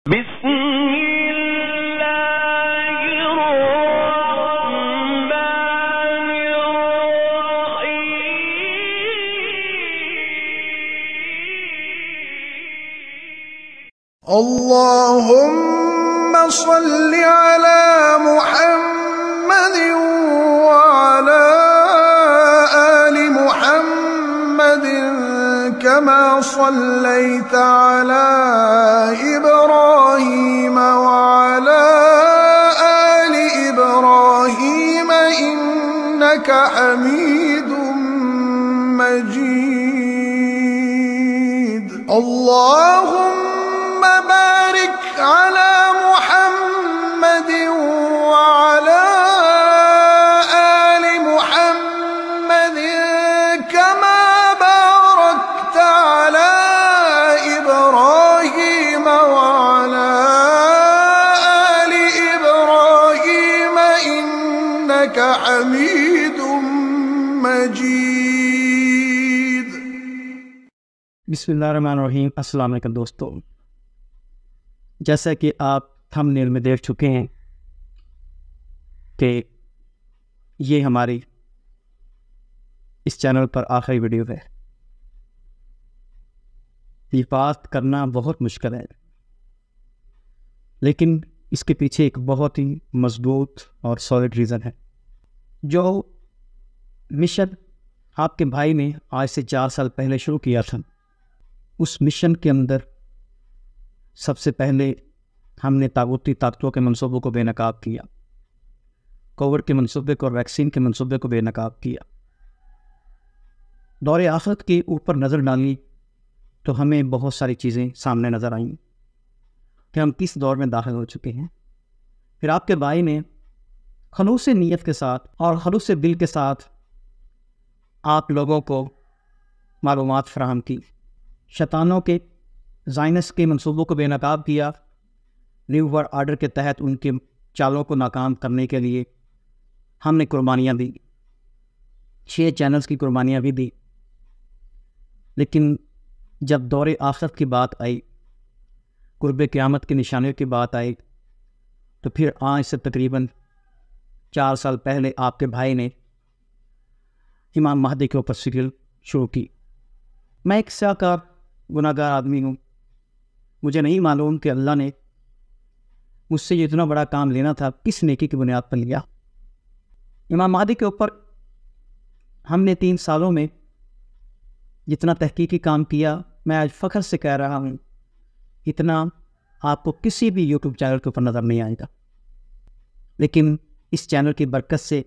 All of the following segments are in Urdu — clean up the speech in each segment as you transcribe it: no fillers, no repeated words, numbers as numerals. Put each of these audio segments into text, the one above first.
بسم اللہ الرحمن الرحیم اللهم صل على محمد وعلى آل محمد كما صليت على إبراهيم وعلى آل إبراهيم إنك حميد مجيد اللهم بارك على محمد وعلى آل محمد كما باركت على إبراهيم وعلى آل إبراهيم إنك حميد مجيد بسم اللہ الرحمن الرحیم۔ السلام علیکم دوستو، جیسا کہ آپ تھمبنیل میں دیکھ چکے ہیں کہ یہ ہماری اس چینل پر آخری ویڈیو ہے۔ یہ بات کرنا بہت مشکل ہے، لیکن اس کے پیچھے ایک بہت ہی مضبوط اور سالڈ ریزن ہے۔ جو مشن آپ کے بھائی نے آج سے 4 سال پہلے شروع کیا تھا، اس مشن کے اندر سب سے پہلے ہم نے طاغوتی طاقتوں کے منصوبوں کو بے نقاب کیا، کووڈ کے منصوبے کو اور ویکسین کے منصوبے کو بے نقاب کیا۔ دور آخرت کے اوپر نظر ڈالی تو ہمیں بہت ساری چیزیں سامنے نظر آئیں کہ ہم کس دور میں داخل ہو چکے ہیں۔ پھر آپ کے بھائی نے خلوص نیت کے ساتھ اور خلوص دل کے ساتھ آپ لوگوں کو معلومات فراہم کی، شیطانوں کے زائنس کے منصوبوں کو بے نقاب کیا، نیو ورلڈ آرڈر کے تحت ان کے چالوں کو ناکام کرنے کے لیے ہم نے قربانیاں دی، 6 چینلز کی قربانیاں بھی دی۔ لیکن جب دور آخرت کی بات آئی، قرب قیامت کی نشانیوں کی بات آئی، تو پھر آج سے تقریباً 4 سال پہلے آپ کے بھائی نے امام مہدی کے اوپر سیریل شروع کی۔ میں ایک سیاہ کار گناہ گار آدمی ہوں، مجھے نہیں معلوم کہ اللہ نے مجھ سے یہ اتنا بڑا کام لینا تھا کس نیکی کی بنیاد پر لیا۔ امام مہدی کے اوپر ہم نے 3 سالوں میں جتنا تحقیقی کام کیا، میں آج فخر سے کہہ رہا ہوں اتنا آپ کو کسی بھی یوٹیوب چینل کے اوپر نظر نہیں آئے گا۔ لیکن اس چینل کی برکت سے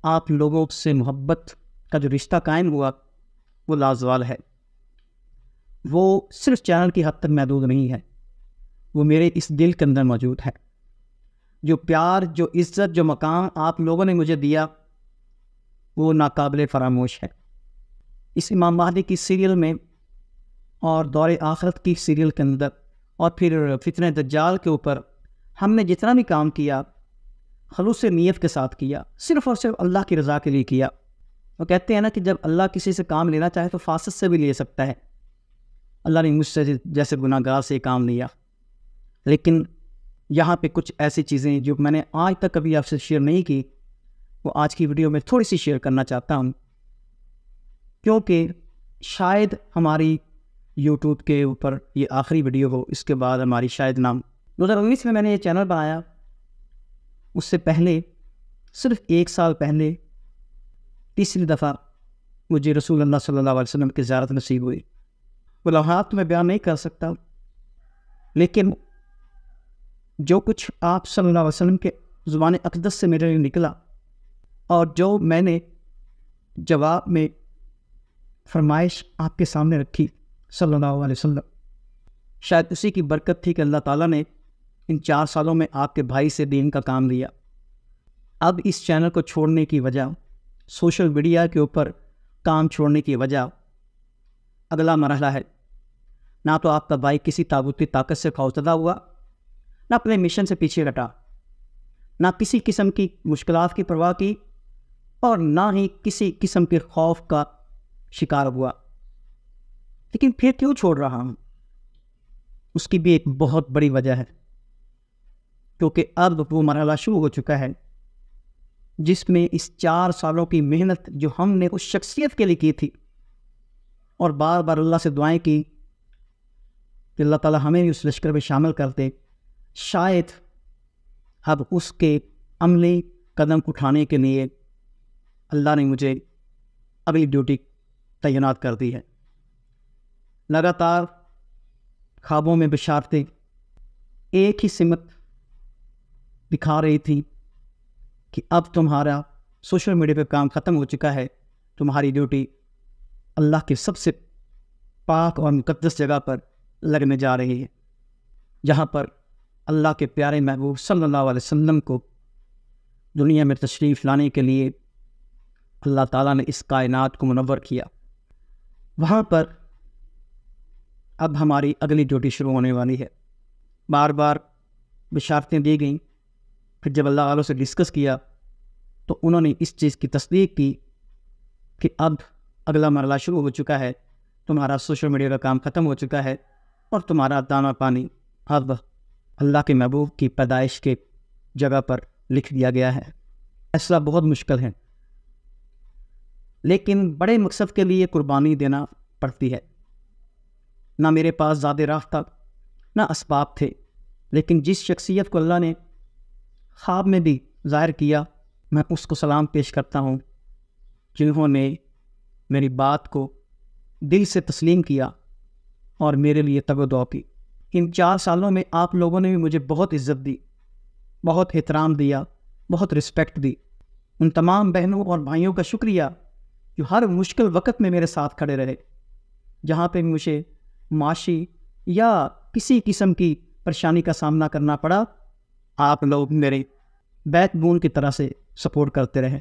آپ لوگوں سے محبت کا جو رشتہ قائم ہوا وہ لازوال ہے۔ وہ صرف چینل کی حد تک محدود نہیں ہے، وہ میرے اس دل کے اندر موجود ہے۔ جو پیار، جو عزت، جو مقام آپ لوگوں نے مجھے دیا وہ ناقابل فراموش ہے۔ اس امام مہدی کی سیریل میں اور دور آخرت کی سیریل کے اندر اور پھر فتنہ دجال کے اوپر ہم نے جتنا بھی کام کیا خلوص نیت کے ساتھ کیا، صرف اور صرف اللہ کی رضا کے لیے کیا۔ وہ کہتے ہیں نا کہ جب اللہ کسی سے کام لینا چاہے تو فاسد سے بھی لے سکتا ہے۔ اللہ نے مجھ سے جیسے گناہ گار سے کام لیا، لیکن یہاں پہ کچھ ایسی چیزیں جو میں نے آج تک کبھی آپ سے شیئر نہیں کی، وہ آج کی ویڈیو میں تھوڑی سی شیئر کرنا چاہتا ہوں، کیونکہ شاید ہماری یوٹیوب کے اوپر یہ آخری ویڈیو ہو۔ اس کے بعد ہماری شاید نام 2019 میں نے یہ چینل بنایا، اس سے پہلے صرف 1 سال پہلے تیسری دفعہ مجھے رسول اللہ صلی اللہ علیہ وسلم کی زیارت نصیب ہوئی۔ وہ لمحات تو میں بیان نہیں کر سکتا، لیکن جو کچھ آپ صلی اللہ علیہ وسلم کے زبان اقدس سے میرے لیے نکلا اور جو میں نے جواب میں فرمائش آپ کے سامنے رکھی صلی اللہ علیہ وسلم، شاید اسی کی برکت تھی کہ اللہ تعالیٰ نے ان 4 سالوں میں آپ کے بھائی سے دین کا کام لیا۔ اب اس چینل کو چھوڑنے کی وجہ، سوشل میڈیا کے اوپر کام چھوڑنے کی وجہ اگلا مرحلہ ہے۔ نہ تو آپ کا بھائی کسی طاغوتی طاقت سے خوفزدہ ہوا، نہ اپنے مشن سے پیچھے ہٹا، نہ کسی قسم کی مشکلات کی پرواہ کی، اور نہ ہی کسی قسم کے خوف کا شکار ہوا۔ لیکن پھر کیوں چھوڑ رہا ہوں؟ اس کی بھی ایک بہت بڑی وجہ ہے، کیونکہ اب وہ مرحلہ شروع ہو چکا ہے جس میں اس 4 سالوں کی محنت جو ہم نے اس شخصیت کے لیے کی تھی، اور بار بار اللہ سے دعائیں کی کہ اللہ تعالیٰ ہمیں بھی اس لشکر میں شامل کر دے، شاید اب اس کے عملی قدم اٹھانے کے لیے اللہ نے مجھے اگلی ڈیوٹی تعینات کر دی ہے۔ لگاتار خوابوں میں بشارتیں ایک ہی سمت دکھا رہی تھی کہ اب تمہارا سوشل میڈیا پہ کام ختم ہو چکا ہے، تمہاری ڈیوٹی اللہ کے سب سے پاک اور مقدس جگہ پر لگنے جا رہی ہے، جہاں پر اللہ کے پیارے محبوب صلی اللہ علیہ وسلم کو دنیا میں تشریف لانے کے لیے اللہ تعالیٰ نے اس کائنات کو منور کیا۔ وہاں پر اب ہماری اگلی ڈیوٹی شروع ہونے والی ہے۔ بار بار بشارتیں دی گئیں، پھر جب اللہ والوں سے ڈسکس کیا تو انہوں نے اس چیز کی تصدیق کی کہ اب اگلا مرحلہ شروع ہو چکا ہے، تمہارا سوشل میڈیا کا کام ختم ہو چکا ہے، اور تمہارا دانہ پانی اب اللہ کے محبوب کی پیدائش کے جگہ پر لکھ دیا گیا ہے۔ فیصلہ بہت مشکل ہے، لیکن بڑے مقصد کے لیے قربانی دینا پڑتی ہے۔ نہ میرے پاس زیادہ راہ تھا، نہ اسباب تھے، لیکن جس شخصیت کو اللہ نے خواب میں بھی ظاہر کیا، میں اس کو سلام پیش کرتا ہوں، جنہوں نے میری بات کو دل سے تسلیم کیا اور میرے لیے تگ و دو کی۔ ان 4 سالوں میں آپ لوگوں نے بھی مجھے بہت عزت دی، بہت احترام دیا، بہت رسپیکٹ دی۔ ان تمام بہنوں اور بھائیوں کا شکریہ جو ہر مشکل وقت میں میرے ساتھ کھڑے رہے، جہاں پہ مجھے معاشی یا کسی قسم کی پریشانی کا سامنا کرنا پڑا، آپ لوگ میرے بیک بون کی طرح سے سپورٹ کرتے رہے۔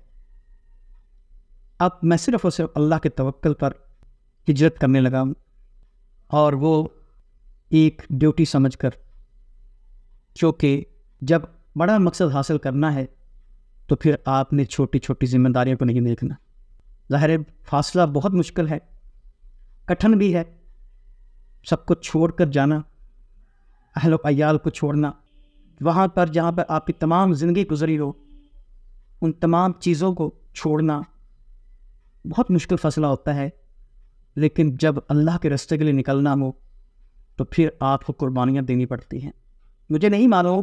اب میں صرف اور صرف اللہ کے توکل پر ہجرت کرنے لگا ہوں، اور وہ ایک ڈیوٹی سمجھ کر، کیونکہ جب بڑا مقصد حاصل کرنا ہے تو پھر آپ نے چھوٹی چھوٹی ذمہ داریوں کو نہیں دیکھنا۔ ظاہر ہے فاصلہ بہت مشکل ہے، کٹھن بھی ہے، سب کو چھوڑ کر جانا، اہل و عیال کو چھوڑنا، وہاں پر جہاں پر آپ کی تمام زندگی گزری ہو، ان تمام چیزوں کو چھوڑنا بہت مشکل فیصلہ ہوتا ہے، لیکن جب اللہ کے راستے کے لیے نکلنا ہو تو پھر آپ کو قربانیاں دینی پڑتی ہیں۔ مجھے نہیں معلوم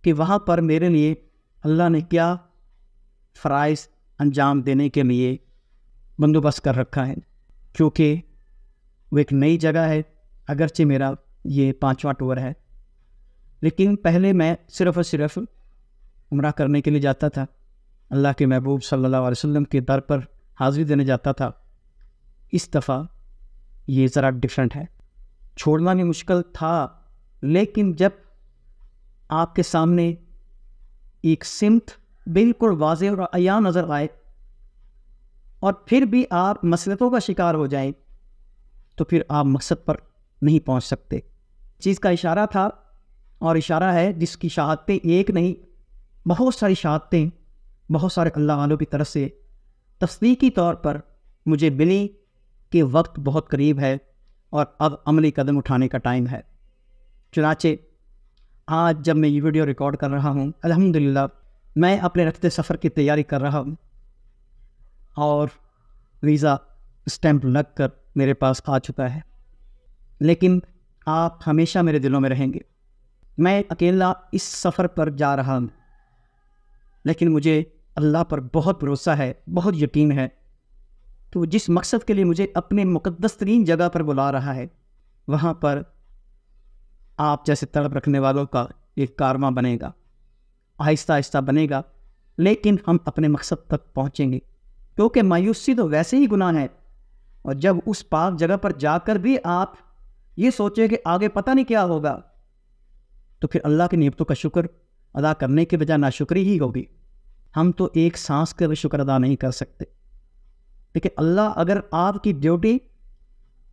کہ وہاں پر میرے لیے اللہ نے کیا فرائض انجام دینے کے لیے بندوبست کر رکھا ہے، کیونکہ وہ ایک نئی جگہ ہے۔ اگرچہ میرا یہ 5واں ٹور ہے، لیکن پہلے میں صرف اور صرف عمرہ کرنے کے لیے جاتا تھا، اللہ کے محبوب صلی اللہ علیہ وسلم کے در پر حاضری دینے جاتا تھا۔ اس دفعہ یہ ذرا ڈیفرنٹ ہے، چھوڑنا بھی مشکل تھا، لیکن جب آپ کے سامنے ایک سمت بالکل واضح اور عیاں نظر آئے اور پھر بھی آپ مصلحتوں کا شکار ہو جائیں تو پھر آپ مقصد پر نہیں پہنچ سکتے۔ چیز کا اشارہ تھا، اور اشارہ ہے جس کی شہادتیں ایک نہیں، بہت ساری شہادتیں بہت سارے اللہ والوں کی طرف سے تصدیقی طور پر مجھے ملی کہ وقت بہت قریب ہے اور اب عملی قدم اٹھانے کا ٹائم ہے۔ چنانچہ آج جب میں یہ ویڈیو ریکارڈ کر رہا ہوں، الحمدللہ میں اپنے رفتے سفر کی تیاری کر رہا ہوں، اور ویزا اسٹیمپ لگ کر میرے پاس آ چکا ہے، لیکن آپ ہمیشہ میرے دلوں میں رہیں گے۔ میں اکیلا اس سفر پر جا رہا ہوں، لیکن مجھے اللہ پر بہت بھروسہ ہے، بہت یقین ہے کہ وہ جس مقصد کے لیے مجھے اپنے مقدس ترین جگہ پر بلا رہا ہے، وہاں پر آپ جیسے طلب رکھنے والوں کا ایک کارواں بنے گا، آہستہ آہستہ بنے گا، لیکن ہم اپنے مقصد تک پہنچیں گے، کیونکہ مایوسی تو ویسے ہی گناہ ہے، اور جب اس پاک جگہ پر جا کر بھی آپ یہ سوچیں کہ آگے پتہ نہیں کیا ہوگا، تو پھر اللہ کی نعمتوں کا شکر ادا کرنے کے بجائے ناشکری ہی ہوگی۔ ہم تو ایک سانس کا بھی شکر ادا نہیں کر سکتے، لیکن اللہ اگر آپ کی ڈیوٹی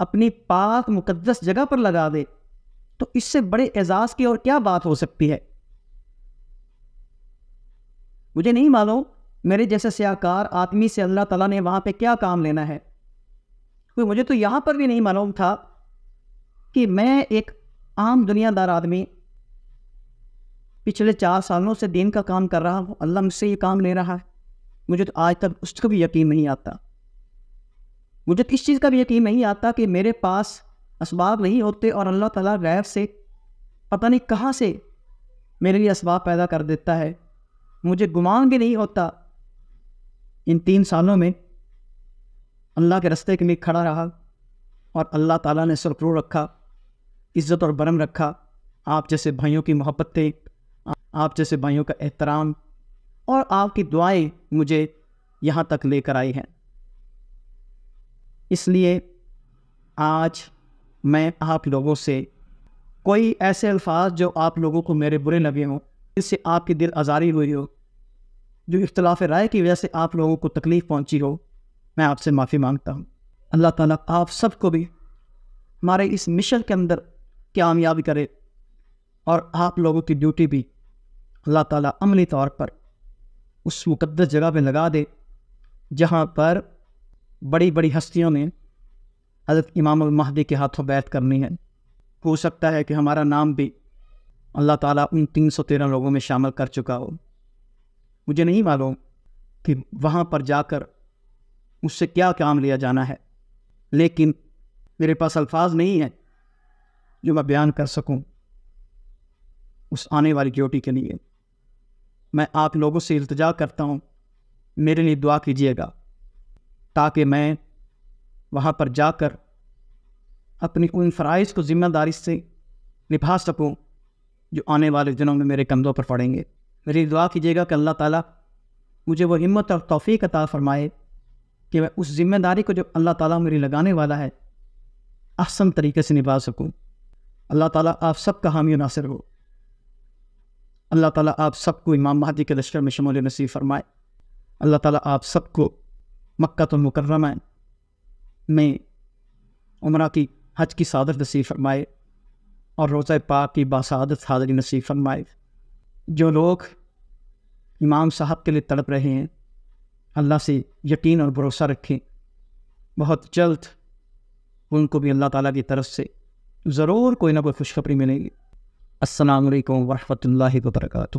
اپنی پاک مقدس جگہ پر لگا دے تو اس سے بڑے اعزاز کی اور کیا بات ہو سکتی ہے۔ مجھے نہیں معلوم میرے جیسے سیاہکار آدمی سے اللہ تعالیٰ نے وہاں پہ کیا کام لینا ہے، مجھے تو یہاں پر بھی نہیں معلوم تھا کہ میں ایک عام دنیا دار آدمی پچھلے 4 سالوں سے دین کا کام کر رہا ہوں، اللہ مجھ سے یہ کام لے رہا ہے، مجھے تو آج تک اس کا بھی یقین نہیں آتا. مجھے اس چیز کا بھی یقین نہیں آتا کہ میرے پاس اسباب نہیں ہوتے اور اللہ تعالیٰ غیب سے پتہ نہیں کہاں سے میرے لیے اسباب پیدا کر دیتا ہے. مجھے گمان بھی نہیں ہوتا. ان 3 سالوں میں اللہ کے راستے کے لیے کھڑا رہا اور اللہ تعالیٰ نے سرفرو رکھا، عزت اور برم رکھا. آپ جیسے بھائیوں کی محبت تھے، آپ جیسے بھائیوں کا احترام اور آپ کی دعائیں مجھے یہاں تک لے کر آئی ہیں. اس لیے آج میں آپ لوگوں سے کوئی ایسے الفاظ جو آپ لوگوں کو میرے برے لگے ہوں، اس سے آپ کی دل آزاری ہوئی ہو، جو اختلاف رائے کی وجہ سے آپ لوگوں کو تکلیف پہنچی ہو، میں آپ سے معافی مانگتا ہوں. اللہ تعالیٰ آپ سب کو بھی ہمارے اس مشن کے اندر کامیاب کرے اور آپ لوگوں کی ڈیوٹی بھی اللہ تعالیٰ عملی طور پر اس مقدس جگہ پہ لگا دے جہاں پر بڑی بڑی ہستیوں نے حضرت امام المہدی کے ہاتھوں بیعت کرنی ہے. ہو سکتا ہے کہ ہمارا نام بھی اللہ تعالیٰ ان 313 لوگوں میں شامل کر چکا ہو. مجھے نہیں معلوم کہ وہاں پر جا کر مجھ سے کیا کام لیا جانا ہے، لیکن میرے پاس الفاظ نہیں ہیں جو میں بیان کر سکوں اس آنے والی ڈیوٹی کے لیے. میں آپ لوگوں سے التجا کرتا ہوں، میرے لیے دعا کیجیے گا تاکہ میں وہاں پر جا کر اپنی ان فرائض کو ذمہ داری سے نبھا سکوں جو آنے والے دنوں میں میرے کندھوں پر پڑیں گے. میری دعا کیجیے گا کہ اللہ تعالیٰ مجھے وہ ہمت اور توفیق عطا فرمائے کہ میں اس ذمہ داری کو جو اللہ تعالیٰ میری لگانے والا ہے احسن طریقے سے نبھا سکوں. اللہ تعالیٰ آپ سب کا حامی و ناصر ہو. اللہ تعالیٰ آپ سب کو امام مہدی کے لشکر میں شمول نصیب فرمائے. اللہ تعالیٰ آپ سب کو مکہ المکرمہ میں عمرہ کی حج کی سعادت نصیب فرمائے اور روضہ پاک کی باسعادت حاضری نصیب فرمائے. جو لوگ امام صاحب کے لیے تڑپ رہے ہیں، اللہ سے یقین اور بھروسہ رکھیں، بہت جلد ان کو بھی اللہ تعالیٰ کی طرف سے ضرور کوئی نہ کوئی خوشخبری ملے گی. السلام علیکم ورحمۃ اللہ وبرکاتہ.